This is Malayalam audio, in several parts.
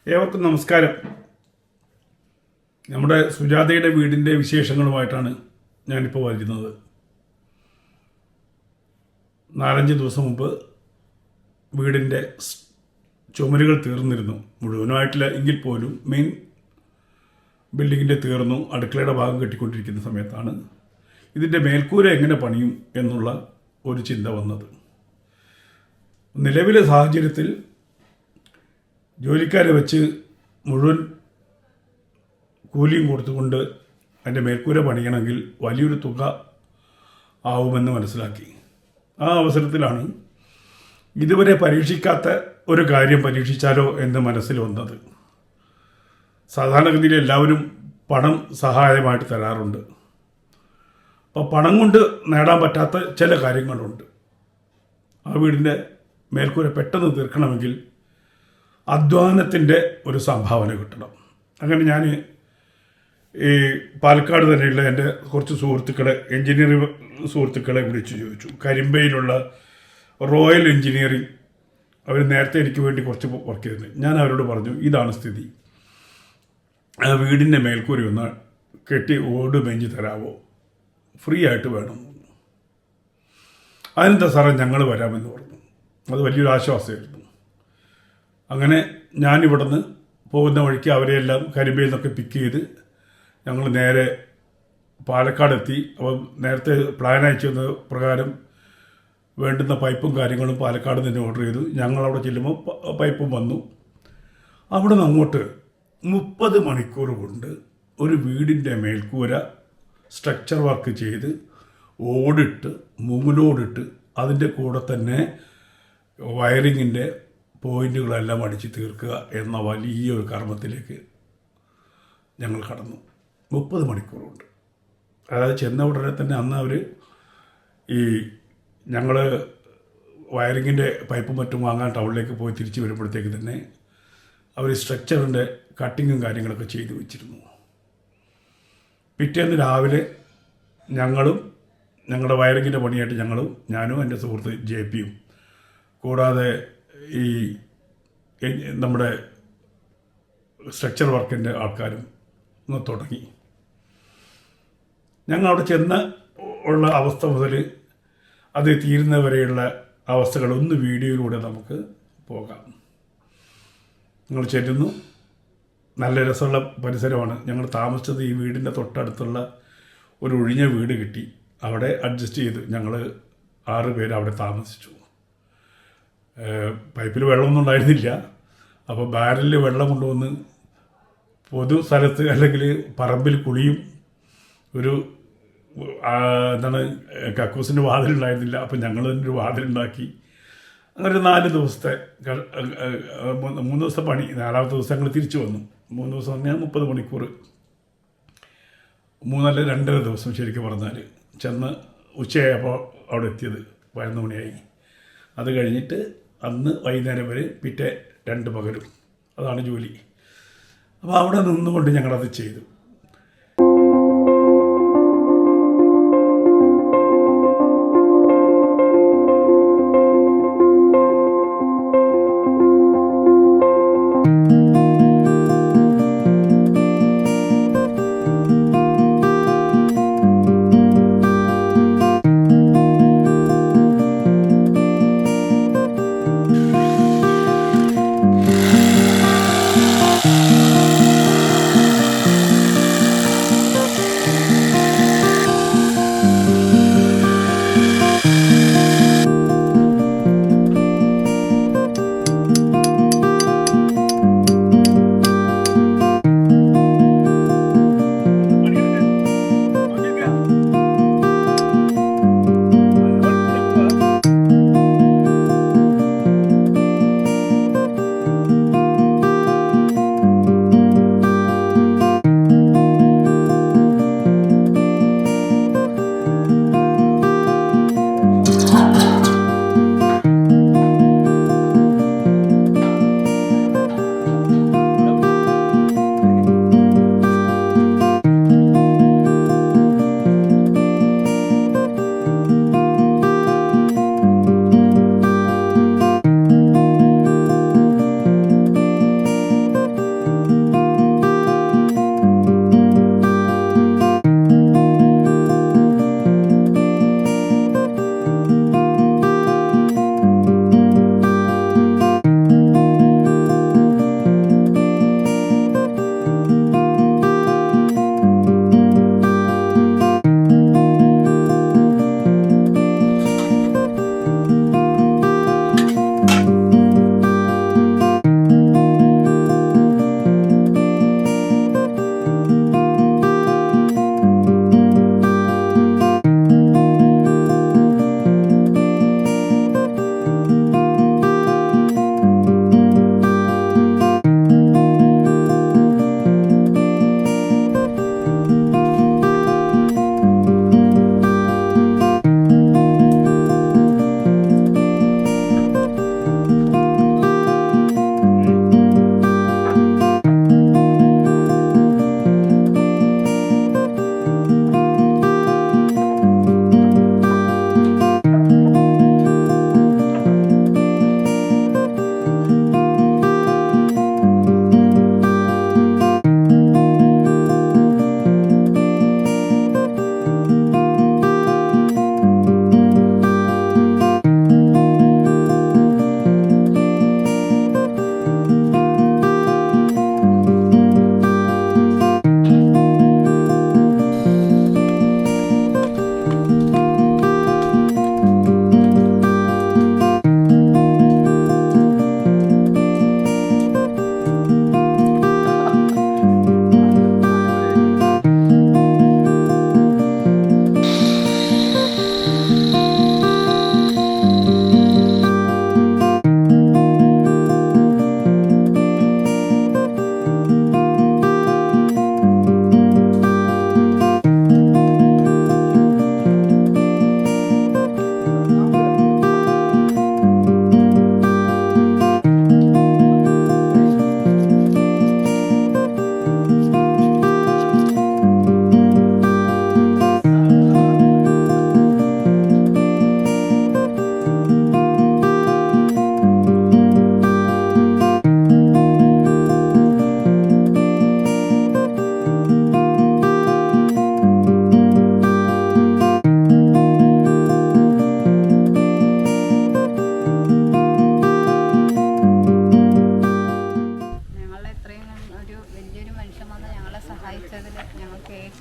ഏവർക്കും നമസ്കാരം. നമ്മുടെ സുജാതയുടെ വീടിൻ്റെ വിശേഷങ്ങളുമായിട്ടാണ് ഞാനിപ്പോൾ വരുന്നത്. 4-5 ദിവസം മുമ്പ് വീടിൻ്റെ ചുമരുകൾ തീർന്നിരുന്നു. മുഴുവനായിട്ടില്ല എങ്കിൽ പോലും മെയിൻ ബിൽഡിങ്ങിൻ്റെ തീർന്നു. അടുക്കളയുടെ ഭാഗം കെട്ടിക്കൊണ്ടിരിക്കുന്ന സമയത്താണ് ഇതിൻ്റെ മേൽക്കൂര എങ്ങനെ പണിയും എന്നുള്ള ഒരു ചിന്ത വന്നത്. നിലവിലെ സാഹചര്യത്തിൽ ജോലിക്കാരെ വെച്ച് മുഴുവൻ കൂലിയും കൊടുത്തുകൊണ്ട് അതിൻ്റെ മേൽക്കൂര പണിയണമെങ്കിൽ വലിയൊരു തുക ആവുമെന്ന് മനസ്സിലാക്കി. ആ അവസരത്തിലാണ് ഇതുവരെ പരീക്ഷിക്കാത്ത ഒരു കാര്യം പരീക്ഷിച്ചാലോ എന്ന് മനസ്സിൽ വന്നത്. സാധാരണഗതിയിൽ എല്ലാവരും പണം സഹായമായിട്ട് തരാറുണ്ട്. അപ്പോൾ പണം കൊണ്ട് നേടാൻ പറ്റാത്ത ചില കാര്യങ്ങളുണ്ട്. ആ വീടിൻ്റെ മേൽക്കൂര പെട്ടെന്ന് തീർക്കണമെങ്കിൽ അധ്വാനത്തിൻ്റെ ഒരു സംഭാവന കിട്ടണം. അങ്ങനെ ഞാൻ ഈ പാലക്കാട് തന്നെയുള്ള എൻ്റെ കുറച്ച് സുഹൃത്തുക്കളെ, എൻജിനീയറിംഗ് സുഹൃത്തുക്കളെ വിളിച്ചു ചോദിച്ചു. കരിമ്പയിലുള്ള റോയൽ എൻജിനീയറിംഗ് അവർ നേരത്തെ എനിക്ക് വേണ്ടി കുറച്ച് വർക്ക് ചെയ്തിരുന്നു. ഞാൻ അവരോട് പറഞ്ഞു, ഇതാണ് സ്ഥിതി, ആ വീടിൻ്റെ മേൽക്കൂര ഒന്ന് കെട്ടി ഓട് മേഞ്ഞ് തരാമോ, ഫ്രീ ആയിട്ട് വേണം. അതിനെന്താ സാറേ, ഞങ്ങൾ വരാമെന്ന് പറഞ്ഞു. അത് വലിയൊരു ആശ്വാസമായിരുന്നു. അങ്ങനെ ഞാനിവിടുന്ന് പോകുന്ന വഴിക്ക് അവരെയെല്ലാം കരിമ്പയിൽ നിന്നൊക്കെ പിക്ക് ചെയ്ത് ഞങ്ങൾ നേരെ പാലക്കാടെത്തി. അപ്പോൾ നേരത്തെ പ്ലാൻ അയച്ചു തന്ന പ്രകാരം വേണ്ടുന്ന പൈപ്പും കാര്യങ്ങളും പാലക്കാട് തന്നെ ഓർഡർ ചെയ്തു. ഞങ്ങളവിടെ ചെല്ലുമ്പോൾ പൈപ്പും വന്നു. അവിടെ നിന്ന് അങ്ങോട്ട് 30 മണിക്കൂർ കൊണ്ട് ഒരു വീടിൻ്റെ മേൽക്കൂര സ്ട്രക്ചർ വർക്ക് ചെയ്ത് ഓടിട്ട് മൂങ്ങിലോടിട്ട് അതിൻ്റെ കൂടെ തന്നെ വയറിങ്ങിൻ്റെ പോയിൻറ്റുകളെല്ലാം അടിച്ച് തീർക്കുക എന്ന വലിയൊരു കർമ്മത്തിലേക്ക് ഞങ്ങൾ കടന്നു. 30 മണിക്കൂറുണ്ട്. അതായത് ചെന്ന ഉടനെ തന്നെ അന്ന് അവർ ഈ ഞങ്ങൾ വയറിങ്ങിൻ്റെ പൈപ്പും മറ്റും വാങ്ങാൻ ടൗണിലേക്ക് പോയി തിരിച്ച് വരുമ്പോഴത്തേക്ക് തന്നെ അവർ സ്ട്രക്ചറിൻ്റെ കട്ടിങ്ങും കാര്യങ്ങളൊക്കെ ചെയ്തു വെച്ചിരുന്നു. പിറ്റേന്ന് രാവിലെ ഞങ്ങളുടെ വയറിങ്ങിൻ്റെ പണിയായിട്ട് ഞാനും എൻ്റെ സുഹൃത്ത് JPയും കൂടാതെ ഈ നമ്മുടെ സ്ട്രക്ചർ വർക്കിൻ്റെ ആൾക്കാരും ഒന്ന് തുടങ്ങി. ഞങ്ങൾ അവിടെ ചെന്ന് ഉള്ള അവസ്ഥ മുതൽ അത് തീരുന്നവരെയുള്ള അവസ്ഥകളൊന്ന് വീഡിയോയിലൂടെ നമുക്ക് പോകാം. ഞങ്ങൾ ചെല്ലുന്നു. നല്ല രസമുള്ള പരിസരമാണ്. ഞങ്ങൾ താമസിച്ചത് ഈ വീടിൻ്റെ തൊട്ടടുത്തുള്ള ഒരു ഒഴിഞ്ഞ വീട് കിട്ടി. അവിടെ അഡ്ജസ്റ്റ് ചെയ്ത് ഞങ്ങൾ 6 പേര് അവിടെ താമസിച്ചു. പൈപ്പിൽ വെള്ളമൊന്നും ഉണ്ടായിരുന്നില്ല. അപ്പോൾ ബാരലിൽ വെള്ളം കൊണ്ടുവന്ന് പൊതു സ്ഥലത്ത് അല്ലെങ്കിൽ പറമ്പിൽ കുളിയും ഒരു കക്കൂസിൻ്റെ വാതിലുണ്ടായിരുന്നില്ല. അപ്പോൾ ഞങ്ങൾ തന്നെ ഒരു വാതിലുണ്ടാക്കി. അങ്ങനെ ഒരു 4 ദിവസത്തെ 3 ദിവസത്തെ പണി. 4ാമത്തെ ദിവസം ഞങ്ങൾ തിരിച്ചു വന്നു. 3 ദിവസം പറഞ്ഞാൽ 30 മണിക്കൂർ, 3 2.5 ദിവസം ശരിക്കും പറഞ്ഞാൽ. ചെന്ന് ഉച്ചയായപ്പോൾ അവിടെ എത്തിയത് 11 മണിയായി. അത് കഴിഞ്ഞിട്ട് അന്ന് വൈകുന്നേരം വരെ പിറ്റേ 2 പകലും അതാണ് ജോലി. അപ്പോൾ അവിടെ നിന്നുകൊണ്ട് ഞങ്ങളത് ചെയ്തു.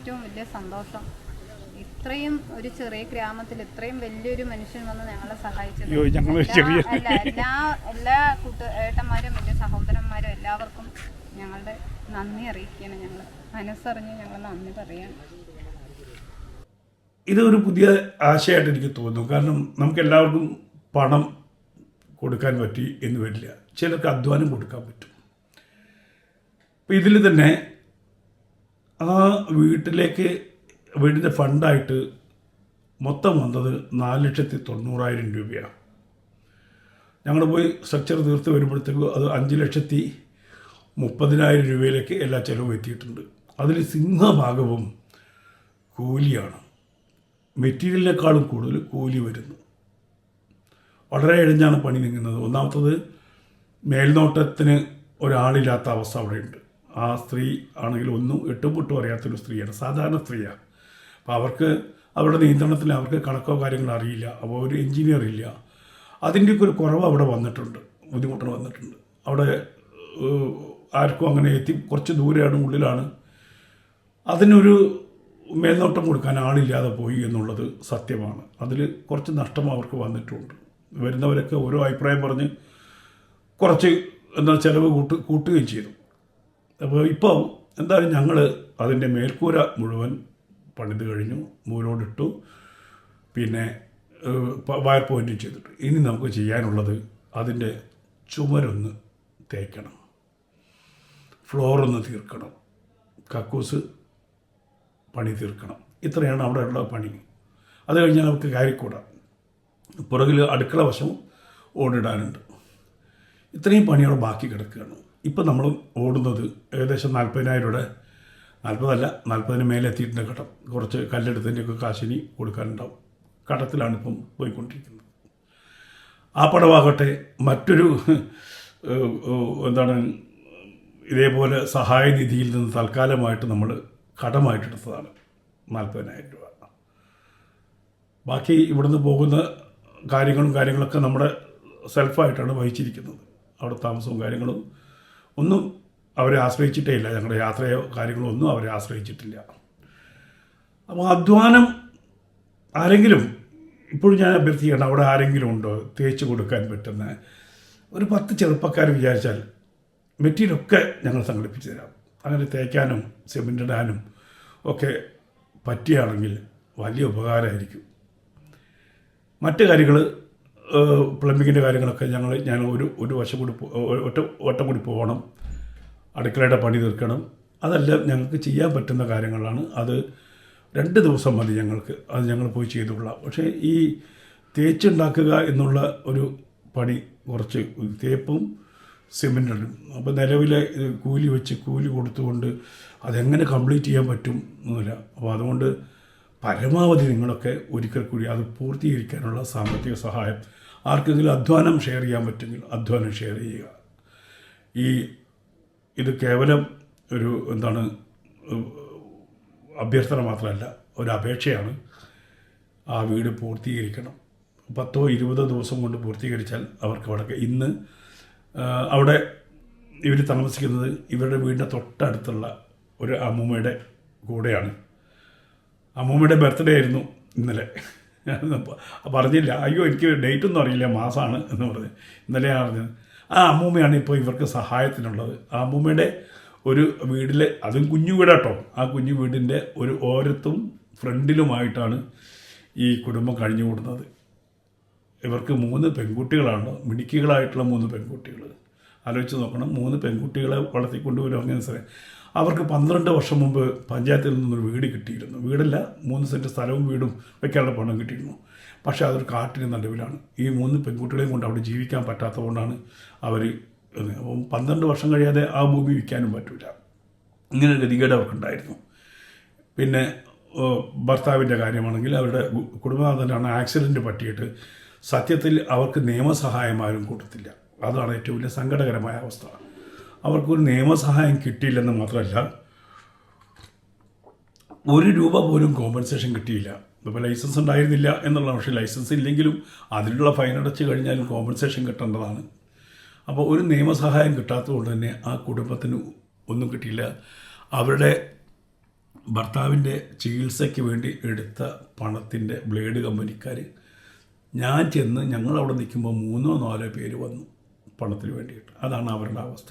ഏറ്റവും വലിയ സന്തോഷം. ഇത്രയും ഒരു ചെറിയ ഗ്രാമത്തിൽ ഇത്രയും വലിയൊരു മനുഷ്യൻ വന്ന് ഞങ്ങളെ സഹായിച്ചത് എല്ലാ ഏട്ടന്മാരും എൻ്റെ സഹോദരന്മാരും എല്ലാവർക്കും ഞങ്ങളുടെ നന്ദി അറിയിക്കുകയാണ്. ഞങ്ങൾ മനസ്സറിഞ്ഞ് ഞങ്ങൾ നന്ദി പറയാണ്. ഇതൊരു പുതിയ ആശയമായിട്ട് എനിക്ക് തോന്നുന്നു. കാരണം നമുക്ക് എല്ലാവർക്കും പണം കൊടുക്കാൻ പറ്റി എന്ന് വരില്ല, ചിലർക്ക് അധ്വാനം കൊടുക്കാൻ പറ്റും. അപ്പം ഇതിൽ തന്നെ ആ വീടിൻ്റെ ഫണ്ടായിട്ട് മൊത്തം വന്നത് 4,90,000 രൂപയാണ്. ഞങ്ങൾ പോയി സ്ട്രക്ചർ തീർത്ത് വരുമ്പോഴത്തേക്കും അത് 5,30,000 രൂപയിലേക്ക് എല്ലാ ചിലവും എത്തിയിട്ടുണ്ട്. അതിൽ സിംഹഭാഗവും കൂലിയാണ്. മെറ്റീരിയലിനേക്കാളും കൂടുതൽ കൂലി വരുന്നു. വളരെ ഇഴഞ്ഞാണ് പണി നീങ്ങുന്നത്. ഒന്നാമത്തത് മേൽനോട്ടത്തിന് ഒരാളില്ലാത്ത അവസ്ഥ അവിടെയുണ്ട്. ആ സ്ത്രീ ആണെങ്കിൽ ഒന്നും എട്ടും പൊട്ടും അറിയാത്തൊരു സ്ത്രീയാണ്, സാധാരണ സ്ത്രീയാണ്. അപ്പോൾ അവർക്ക് അവരുടെ നിയന്ത്രണത്തിൽ അവർക്ക് കണക്കോ കാര്യങ്ങളോ അറിയില്ല. അപ്പോൾ ഒരു എൻജിനീയർ ഇല്ല. അതിൻ്റെയൊക്കെ ഒരു കുറവ് അവിടെ വന്നിട്ടുണ്ട്, ബുദ്ധിമുട്ടുകൾ വന്നിട്ടുണ്ട്. അവിടെ ആർക്കും അങ്ങനെ കുറച്ച് ദൂരെയാണ്, ഉള്ളിലാണ്. അതിനൊരു മേൽനോട്ടം കൊടുക്കാൻ ആളില്ലാതെ പോയി എന്നുള്ളത് സത്യമാണ്. അതിൽ കുറച്ച് നഷ്ടം അവർക്ക് വന്നിട്ടുണ്ട്. വരുന്നവരൊക്കെ ഓരോ അഭിപ്രായം പറഞ്ഞ് കുറച്ച് ചിലവ് കൂട്ടുകയും ചെയ്തു. അപ്പോൾ ഇപ്പോൾ എന്തായാലും ഞങ്ങൾ അതിൻ്റെ മേൽക്കൂര മുഴുവൻ പണിത് കഴിഞ്ഞു, മൂലോടിട്ടു, പിന്നെ വയർ പോയിൻറ്റും ചെയ്തിട്ടു. ഇനി നമുക്ക് ചെയ്യാനുള്ളത് അതിൻ്റെ ചുമരൊന്ന് തേക്കണം, ഫ്ലോറൊന്ന് തീർക്കണം, കക്കൂസ് പണി തീർക്കണം. ഇത്രയാണ് അവിടെ ഉള്ള പണി. അത് കഴിഞ്ഞാൽ നമുക്ക് കയറിക്കൂടാം. പുറകിൽ അടുക്കള വശവും ഓടിടാനുണ്ട്. ഇത്രയും പണികൾ ബാക്കി കിടക്കുകയാണ്. ഇപ്പം നമ്മൾ ഓടുന്നത് ഏകദേശം 40,000 40,000 മേലെ എത്തിയിട്ടുണ്ട് കടം. കുറച്ച് കല്ലെടുത്തതിൻ്റെയൊക്കെ കാശിനി കൊടുക്കാനുണ്ടാവും. കടത്തിലാണ് ഇപ്പം പോയിക്കൊണ്ടിരിക്കുന്നത്. ആ പടവാകട്ടെ മറ്റൊരു ഇതേപോലെ സഹായനിധിയിൽ നിന്ന് തൽക്കാലമായിട്ട് നമ്മൾ കടമായിട്ടെടുത്തതാണ് 40,000 രൂപ. ബാക്കി ഇവിടുന്ന് പോകുന്ന കാര്യങ്ങളൊക്കെ നമ്മുടെ സെൽഫായിട്ടാണ് വഹിച്ചിരിക്കുന്നത്. അവിടെ താമസവും കാര്യങ്ങളും ഒന്നും അവരെ ആശ്രയിച്ചിട്ടേ ഇല്ല. ഞങ്ങളുടെ യാത്രയോ കാര്യങ്ങളോ ഒന്നും അവരെ ആശ്രയിച്ചിട്ടില്ല. അപ്പോൾ അധ്വാനം ആരെങ്കിലും ഇപ്പോഴും ഞാൻ അഭ്യർത്ഥിക്കണം, അവിടെ ആരെങ്കിലും ഉണ്ടോ തേച്ച് കൊടുക്കാൻ പറ്റുന്ന ഒരു 10 ചെറുപ്പക്കാർ വിചാരിച്ചാൽ മെറ്റീരിയലൊക്കെ ഞങ്ങൾ സംഘടിപ്പിച്ച് തരാം. അങ്ങനെ തേക്കാനും സിമെൻ്റ് ഇടാനും ഒക്കെ പറ്റുകയാണെങ്കിൽ വലിയ ഉപകാരമായിരിക്കും. മറ്റ് കാര്യങ്ങൾ പ്ലംബിങ്ങിൻ്റെ കാര്യങ്ങളൊക്കെ ഞാൻ ഒരു വട്ടം കൂടി പോകണം, അടുക്കളയുടെ പണി തീർക്കണം. അതെല്ലാം ഞങ്ങൾക്ക് ചെയ്യാൻ പറ്റുന്ന കാര്യങ്ങളാണ്. അത് 2 ദിവസം മതി ഞങ്ങൾക്ക്, അത് ഞങ്ങൾ പോയി ചെയ്തുകൊള്ളാം. പക്ഷേ ഈ തേച്ചുണ്ടാക്കുക എന്നുള്ള ഒരു പണി കുറച്ച് തേപ്പും സിമെൻറ്റും. അപ്പോൾ നിലവിലെ കൂലി കൊടുത്തുകൊണ്ട് അതെങ്ങനെ കംപ്ലീറ്റ് ചെയ്യാൻ പറ്റും എന്നില്ല. അപ്പോൾ അതുകൊണ്ട് പരമാവധി നിങ്ങളൊക്കെ ഒരിക്കൽ കൂടി അത് പൂർത്തീകരിക്കാനുള്ള സാമ്പത്തിക സഹായം, ആർക്കെങ്കിലും അധ്വാനം ഷെയർ ചെയ്യാൻ പറ്റുമെങ്കിൽ അധ്വാനം ഷെയർ ചെയ്യുക. ഇത് കേവലം ഒരു അഭ്യർത്ഥന മാത്രമല്ല, ഒരു അപേക്ഷയാണ്. ആ വീട് പൂർത്തീകരിക്കണം. 10-20 ദിവസം കൊണ്ട് പൂർത്തീകരിച്ചാൽ അവർക്ക് അവിടെ ഇന്ന് അവിടെ ഇവർ താമസിക്കുന്നത് ഇവരുടെ വീടിൻ്റെ തൊട്ടടുത്തുള്ള ഒരു അമ്മൂമ്മയുടെ കൂടെയാണ്. അമ്മൂമ്മയുടെ ബർത്ത്ഡേ ആയിരുന്നു ഇന്നലെ. പറഞ്ഞില്ല, അയ്യോ എനിക്ക് ഡേറ്റൊന്നും അറിയില്ല, മാസമാണ് എന്ന് പറഞ്ഞ് ഇന്നലെയാണ് അറിഞ്ഞത്. ആ അമ്മൂമ്മയാണ് ഇപ്പോൾ ഇവർക്ക് സഹായത്തിനുള്ളത്. ആ അമ്മൂമ്മയുടെ ഒരു വീട്ടിലെ, അതും കുഞ്ഞു വീടാട്ടോ, ആ കുഞ്ഞു വീടിൻ്റെ ഒരു ഓരത്തും ഫ്രണ്ടിലുമായിട്ടാണ് ഈ കുടുംബം കഴിഞ്ഞു കൂടുന്നത്. ഇവർക്ക് 3 പെൺകുട്ടികളാണ്, മിടുക്കികളായിട്ടുള്ള 3 പെൺകുട്ടികൾ. ആലോചിച്ച് നോക്കണം, 3 പെൺകുട്ടികളെ വളർത്തിക്കൊണ്ടുവരുമെന്ന് സാറേ. അവർക്ക് 12 വർഷം മുമ്പ് പഞ്ചായത്തിൽ നിന്നൊരു വീട് കിട്ടിയിരുന്നു. വീടല്ല, 3 സെൻറ്റ് സ്ഥലവും വീടും വയ്ക്കാനുള്ള പണം കിട്ടിയിരുന്നു. പക്ഷേ അതൊരു കാട്ടിന് നടുവിലാണ്. ഈ 3 പെൺകുട്ടികളെയും കൊണ്ട് അവിടെ ജീവിക്കാൻ പറ്റാത്തതുകൊണ്ടാണ് അവർ. അപ്പം 12 വർഷം കഴിയാതെ ആ ഭൂമി വിൽക്കാനും പറ്റില്ല. ഇങ്ങനെ ഗതികേട് അവർക്കുണ്ടായിരുന്നു. പിന്നെ ഭർത്താവിൻ്റെ കാര്യമാണെങ്കിൽ അവരുടെ കുടുംബനാഥനാണ് ആക്സിഡൻറ്റ് പറ്റിയിട്ട് സത്യത്തിൽ അവർക്ക് നിയമസഹായം ആരും കൊടുത്തില്ല. അതാണ് ഏറ്റവും വലിയ സങ്കടകരമായ അവസ്ഥ. അവർക്കൊരു നിയമസഹായം കിട്ടിയില്ലെന്ന് മാത്രമല്ല, 1 രൂപ പോലും കോമ്പൻസേഷൻ കിട്ടിയില്ല. ഇപ്പോൾ ലൈസൻസ് ഉണ്ടായിരുന്നില്ല എന്നുള്ള, പക്ഷേ ലൈസൻസ് ഇല്ലെങ്കിലും അതിനുള്ള ഫൈൻ അടച്ച് കഴിഞ്ഞാലും കോമ്പൻസേഷൻ കിട്ടേണ്ടതാണ്. അപ്പോൾ ഒരു നിയമസഹായം കിട്ടാത്തതുകൊണ്ട് തന്നെ ആ കുടുംബത്തിന് ഒന്നും കിട്ടിയില്ല. അവരുടെ ഭർത്താവിൻ്റെ ചികിത്സയ്ക്ക് വേണ്ടി എടുത്ത പണത്തിൻ്റെ ബ്ലേഡ് കമ്പനിക്കാർ ഞാൻ ചെന്ന് ഞങ്ങളവിടെ നിൽക്കുമ്പോൾ 3-4 പേര് വന്നു പണത്തിന് വേണ്ടിയിട്ട്. അതാണ് അവരുടെ അവസ്ഥ.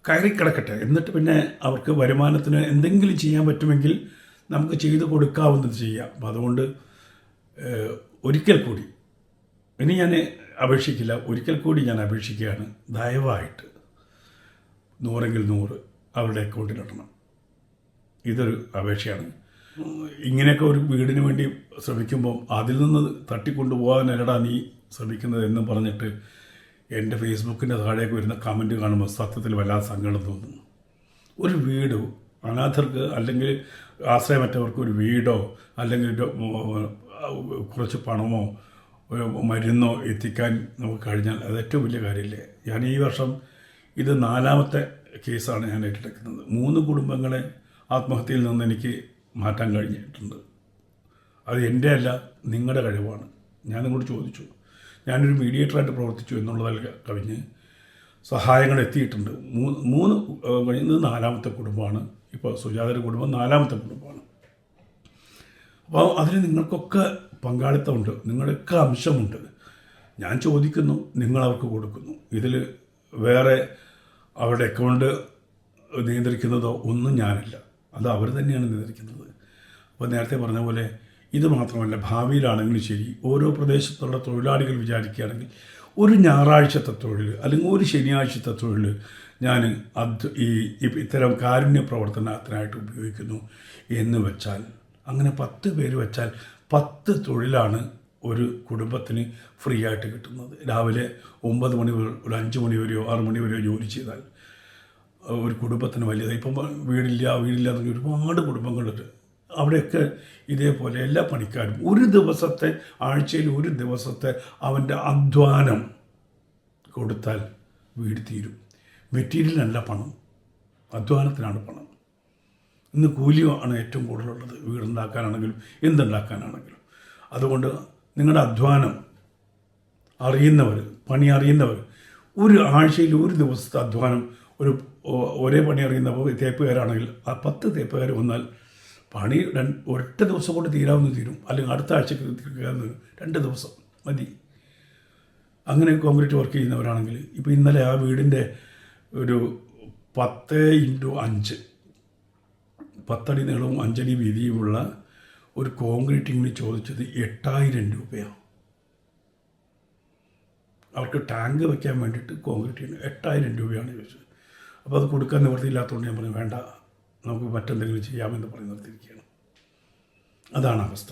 കയറിക്കിടക്കട്ടെ, എന്നിട്ട് പിന്നെ അവർക്ക് വരുമാനത്തിന് എന്തെങ്കിലും ചെയ്യാൻ പറ്റുമെങ്കിൽ നമുക്ക് ചെയ്ത് കൊടുക്കാവുന്നത് ചെയ്യാം. അപ്പം അതുകൊണ്ട് ഒരിക്കൽ കൂടി ഇനി ഞാൻ അപേക്ഷിക്കില്ല, ഒരിക്കൽ കൂടി ഞാൻ അപേക്ഷിക്കുകയാണ്, ദയവായിട്ട് 100 അവരുടെ അക്കൗണ്ടിലിടണം. ഇതൊരു അപേക്ഷയാണ്. ഇങ്ങനെയൊക്കെ ഒരു വീടിന് വേണ്ടി ശ്രമിക്കുമ്പം അതിൽ നിന്ന് തട്ടിക്കൊണ്ടുപോകാനല്ലടാ നീ ശ്രമിക്കുന്നത് എന്നും പറഞ്ഞിട്ട് എൻ്റെ ഫേസ്ബുക്കിൻ്റെ താഴേക്ക് വരുന്ന കമൻറ്റ് കാണുമ്പോൾ സത്യത്തിൽ വല്ലാതെ സങ്കടം തോന്നുന്നു. ഒരു വീട് അനാഥർക്ക് അല്ലെങ്കിൽ ആശ്രയമറ്റവർക്ക് ഒരു വീടോ അല്ലെങ്കിൽ കുറച്ച് പണമോ മരുന്നോ എത്തിക്കാൻ നമുക്ക് കഴിഞ്ഞാൽ അത് ഏറ്റവും വലിയ കാര്യമില്ലേ. ഞാൻ ഈ വർഷം ഇത് 4ാമത്തെ കേസാണ് ഞാൻ ഏറ്റെടുക്കുന്നത്. 3 കുടുംബങ്ങളെ ആത്മഹത്യയിൽ നിന്ന് എനിക്ക് മാറ്റാൻ കഴിഞ്ഞിട്ടുണ്ട്. അത് എൻ്റെ അല്ല, നിങ്ങളുടെ കഴിവാണ്. ഞാൻ നിങ്ങളോട് ചോദിച്ചു, ഞാനൊരു മീഡിയേറ്ററായിട്ട് പ്രവർത്തിച്ചു എന്നുള്ളതിൽ കവിഞ്ഞ് സഹായങ്ങൾ എത്തിയിട്ടുണ്ട്. 3 കഴിഞ്ഞത് 4ാമത്തെ കുടുംബമാണ്. ഇപ്പോൾ സുജാതയുടെ കുടുംബം 4ാമത്തെ കുടുംബമാണ്. അപ്പോൾ അതിന് നിങ്ങൾക്കൊക്കെ പങ്കാളിത്തമുണ്ട്, നിങ്ങളുടെയൊക്കെ അംശമുണ്ട്. ഞാൻ ചോദിക്കുന്നു, നിങ്ങളവർക്ക് കൊടുക്കുന്നു. ഇതിൽ വേറെ അവരുടെ അക്കൗണ്ട് നിയന്ത്രിക്കുന്നതോ ഒന്നും ഞാനല്ല, അത് അവർ തന്നെയാണ് നിയന്ത്രിക്കുന്നത്. അപ്പോൾ നേരത്തെ പറഞ്ഞ പോലെ ഇത് മാത്രമല്ല, ഭാവിയിലാണെങ്കിലും ശരി, ഓരോ പ്രദേശത്തുള്ള തൊഴിലാളികൾ വിചാരിക്കുകയാണെങ്കിൽ ഒരു ഞായറാഴ്ചത്തെ തൊഴിൽ അല്ലെങ്കിൽ ഒരു ശനിയാഴ്ചത്തെ തൊഴിൽ ഞാൻ ഇത്തരം കാരുണ്യ പ്രവർത്തനത്തിനായിട്ട് ഉപയോഗിക്കുന്നു എന്ന് വെച്ചാൽ, അങ്ങനെ 10 പേര് വെച്ചാൽ 10 തൊഴിലാണ് ഒരു കുടുംബത്തിന് ഫ്രീ ആയിട്ട് കിട്ടുന്നത്. രാവിലെ 9 മണി മുതൽ ഒരു 5 മണി വരെയോ 6 മണി വരെയോ ജോലി ചെയ്താൽ ഒരു കുടുംബത്തിന് വലിയതാണ്. ഇപ്പം വീടില്ല എന്നൊക്കെ ഒരുപാട് കുടുംബങ്ങളുണ്ട്. അവിടെയൊക്കെ ഇതേപോലെ എല്ലാ പണിക്കാരും ഒരു ദിവസത്തെ, ആഴ്ചയിൽ ഒരു ദിവസത്തെ അവൻ്റെ അധ്വാനം കൊടുത്താൽ വീട് തീരും. മെറ്റീരിയലല്ല പണം, അധ്വാനത്തിനാണ് പണം. ഇന്ന് കൂലിയാണ് ഏറ്റവും കൂടുതലുള്ളത്, വീടുണ്ടാക്കാനാണെങ്കിലും എന്തുണ്ടാക്കാനാണെങ്കിലും. അതുകൊണ്ട് നിങ്ങളുടെ അധ്വാനം അറിയുന്നവർ, പണി അറിയുന്നവർ, ഒരു ആഴ്ചയിൽ ഒരു ദിവസത്തെ അധ്വാനം ഒരേ പണി അറിയുന്ന തേപ്പുകാരാണെങ്കിൽ ആ 10 തേപ്പുകാർ വന്നാൽ പണി ഒറ്റ ദിവസം കൊണ്ട് തീരും. അല്ലെങ്കിൽ അടുത്ത ആഴ്ചക്ക് തീർക്കാവുന്ന 2 ദിവസം മതി. അങ്ങനെ കോൺക്രീറ്റ് വർക്ക് ചെയ്യുന്നവരാണെങ്കിൽ ഇപ്പോൾ ഇന്നലെ ആ വീടിൻ്റെ ഒരു 10x5 10 അടി നീളവും 5 അടി വീതിയുമുള്ള ഒരു കോൺക്രീറ്റിങ്ങിന് ചോദിച്ചത് 8000 രൂപയാണ്. അവർക്ക് ടാങ്ക് വയ്ക്കാൻ വേണ്ടിയിട്ട് കോൺക്രീറ്റിന് 8000 രൂപയാണ് ചോദിച്ചത്. അപ്പോൾ അത് കൊടുക്കാൻ നിവൃത്തിയില്ലാത്തതുകൊണ്ട് ഞാൻ പറഞ്ഞു, വേണ്ട, നമുക്ക് മറ്റെന്തെങ്കിലും ചെയ്യാമെന്ന് പറഞ്ഞ് നിർത്തിയിരിക്കുകയാണ്. അതാണ് അവസ്ഥ.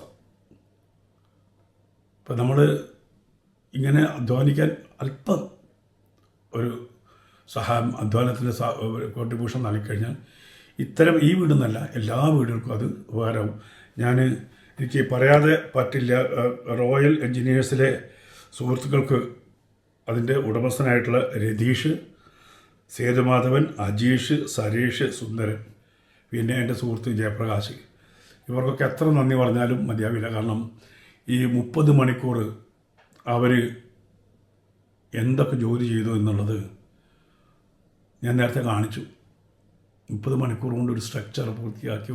ഇപ്പം നമ്മൾ ഇങ്ങനെ അധ്വാനിക്കാൻ അല്പം ഒരു സഹായം, അധ്വാനത്തിൻ്റെ കോൺട്രിബ്യൂഷൻ നൽകിക്കഴിഞ്ഞാൽ ഇത്തരം ഈ വീടെന്നല്ല എല്ലാ വീടുകൾക്കും അത് ഉപകാരമാവും. എനിക്ക് പറയാതെ പറ്റില്ല, റോയൽ എൻജിനീയേഴ്സിലെ സുഹൃത്തുക്കൾക്ക് അതിൻ്റെ ഉടമസ്ഥനായിട്ടുള്ള രതീഷ്, സേതുമാധവൻ, അജീഷ്, സരേഷ്, സുന്ദരൻ, പിന്നെ എൻ്റെ സുഹൃത്ത് ജയപ്രകാശ്, ഇവർക്കൊക്കെ എത്ര നന്ദി പറഞ്ഞാലും മതിയാവില്ല. കാരണം ഈ 30 മണിക്കൂർ അവർ എന്തൊക്കെ ജോലി ചെയ്തു എന്നുള്ളത് ഞാൻ നേരത്തെ കാണിച്ചു. 30 മണിക്കൂർ കൊണ്ട് ഒരു സ്ട്രക്ചർ പൂർത്തിയാക്കി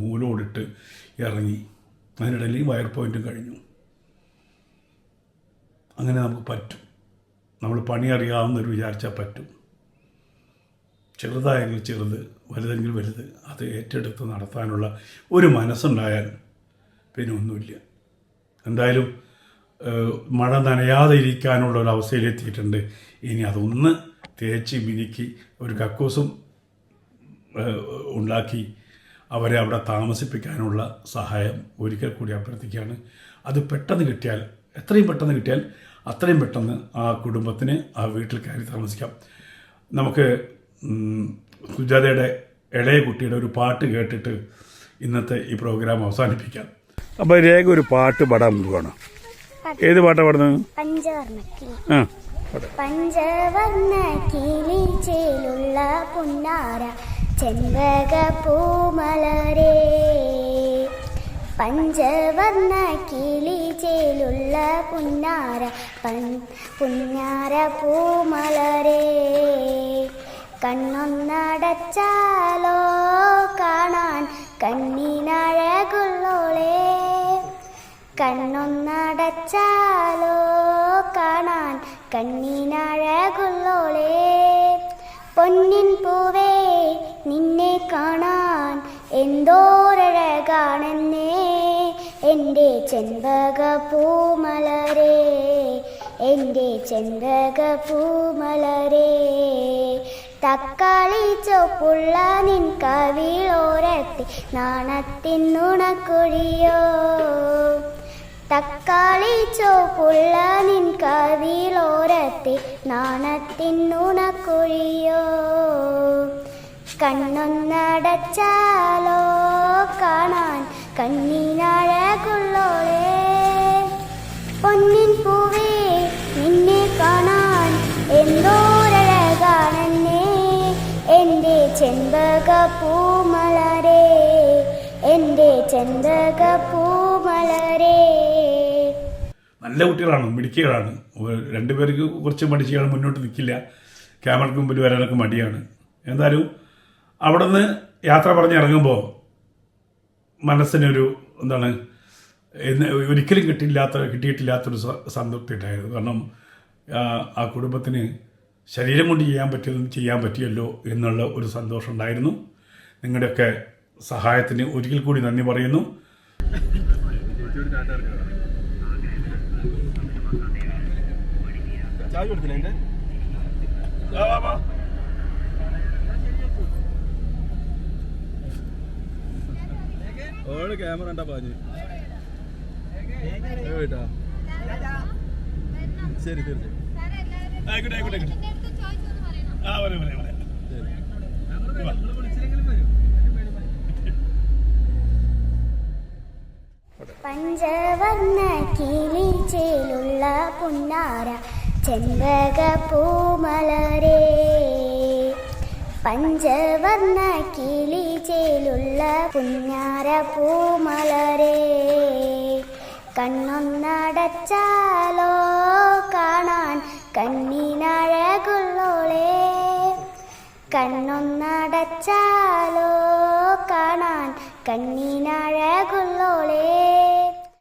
മൂലോടിട്ട് ഇറങ്ങി. അതിനിടയിൽ വയർ പോയിൻറ്റും കഴിഞ്ഞു. അങ്ങനെ നമുക്ക് പറ്റും. നമ്മൾ പണി അറിയാവുന്നവർ വിചാരിച്ചാൽ പറ്റും. ചെറുതായെങ്കിൽ ചെറുത്, വലുതെങ്കിൽ വലുത്, അത് ഏറ്റെടുത്ത് നടത്താനുള്ള ഒരു മനസ്സുണ്ടായാൽ പിന്നെ ഒന്നുമില്ല. എന്തായാലും മഴ നനയാതെ ഇരിക്കാനുള്ള ഒരു അവസ്ഥയിലെത്തിയിട്ടുണ്ട്. ഇനി അതൊന്ന് തേച്ച് മിനുക്കി ഒരു കക്കൂസും ഉണ്ടാക്കി അവരെ അവിടെ താമസിപ്പിക്കാനുള്ള സഹായം ഒരിക്കൽ കൂടി അഭ്യർത്ഥിക്കുകയാണ്. അത് പെട്ടെന്ന് കിട്ടിയാൽ, എത്രയും പെട്ടെന്ന് കിട്ടിയാൽ അത്രയും പെട്ടെന്ന് ആ കുടുംബത്തിന് ആ വീട്ടിൽ കയറി താമസിക്കാം. നമുക്ക് സുജാതയുടെ ഇളയ കുട്ടിയുടെ ഒരു പാട്ട് കേട്ടിട്ട് ഇന്നത്തെ ഈ പ്രോഗ്രാം അവസാനിപ്പിക്കാം. അപ്പോൾ രേഖ ഒരു പാട്ട് പാടാൻ പോവാണ്. ഏത് പാട്ടാണ് പാടുന്നത്? പഞ്ചവർണ്ണ കിളി ചേലുള്ള പുന്നാര ചെമ്പക പൂമലരേ, പഞ്ചവർണ്ണ കിളി ചേലുള്ള പുന്നാര പുന്നാര പൂമലരേ, കണ്ണൊന്നടച്ചാലോ കാണാൻ കണ്ണിനഴകുള്ളോളെ കണ്ണൊന്നടച്ചാലോ കാണാൻ കണ്ണിനഴകുള്ളോളെ പൊന്നിൻ പൂവേ നിന്നെ കാണാൻ എന്തോരഴകാണെന്നേ എൻ്റെ ചെമ്പക പൂമലരേ എൻ്റെ ചെമ്പക പൂമലരേ തക്കാളി ചോപ്പുള്ള നിൻ കവിളോരത്തെ നാണത്തിൻ നുണക്കുഴിയോ തക്കാളി ചോപ്പുള്ള നിൻ കവിളോരത്തെ നാണത്തിൻ നുണക്കുഴിയോ കണ്ണൊന്നടച്ചാലോ കാണാൻ കണ്ണിനഴകുള്ളോളെ പൊന്നിൻ പൂവേ നിന്നെ കാണാൻ എന്തോരഴകാണെന്നേ എൻ്റെ ചെമ്പക പൂമലരേ എൻ്റെ ചെമ്പക പൂമലരേ. നല്ല കുട്ടികളാണ്, മിടുക്കികളാണ്. രണ്ടുപേർക്ക് കുറച്ച് മടിച്ചുകൾ മുന്നോട്ട് നിൽക്കില്ല, ക്യാമറയ്ക്ക് മുമ്പിൽ വരാനൊക്കെ മടിയാണ്. എന്തായാലും അവിടെ നിന്ന് യാത്ര പറഞ്ഞിറങ്ങുമ്പോൾ മനസ്സിനൊരു എന്താണ് ഒരിക്കലും കിട്ടിയിട്ടില്ലാത്തൊരു സംതൃപ്തി ഉണ്ടായിരുന്നു. കാരണം ആ കുടുംബത്തിന് ശരീരം കൊണ്ട് ചെയ്യാൻ പറ്റിയല്ലോ എന്നുള്ള ഒരു സന്തോഷം ഉണ്ടായിരുന്നു. നിങ്ങളുടെയൊക്കെ സഹായത്തിന് ഒരിക്കൽ കൂടി നന്ദി പറയുന്നു. ക്യാമറ ഉണ്ടാ പാഞ്ഞ് ശരി തീർച്ചയായും പഞ്ചവർണ്ണ കിളിച്ചേലുള്ള പുന്നാര ചെമ്പക പൂമലരേ പഞ്ചവർണ്ണ കിളിച്ചേലുള്ള പുന്നാര പൂമലരേ കണ്ണൊന്നടച്ചാലോ കാണാൻ കണ്ണിനഴകുള്ളോളെ കണ്ണൊന്നടച്ചാലോ കാണാൻ കണ്ണിനഴകുള്ളോളെ